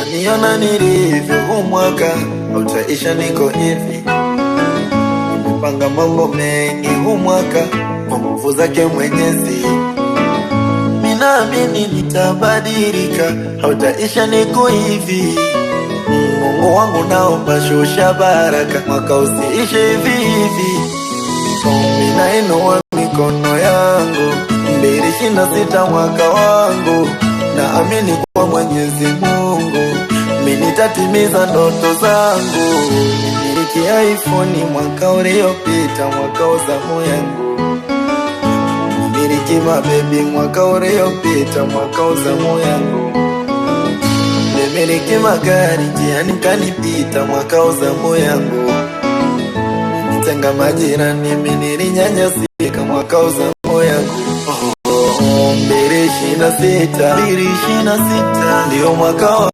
Unaniona nilivyo, huu mwaka utaisha niko hivi. Nimepanga mambo mengi huu mwaka kwa nguvu zake Mwenyezi. Ninaamini nitabadilika, hautaisha niko hivi. Mungu wangu naomba shusha baraka, mwaka usiishe hivi hivi. Mimi nainua mikono yangu, 2026 mwaka wangu. Naamini kwa Mwenyezi Mungu, mimi nitatimiza ndoto zangu. Nimiliki iPhone mwaka uliopita, mwaka wa zamu yangu. Nimiliki mabebi mwaka uliopita, mwaka wa zamu yangu. Nimiliki magari njiani kanipita, mwaka wa zamu yangu. Nitenga majirani mimi nilinyanyasika, mwaka wa zamu yangu. 2026 ndio mwaka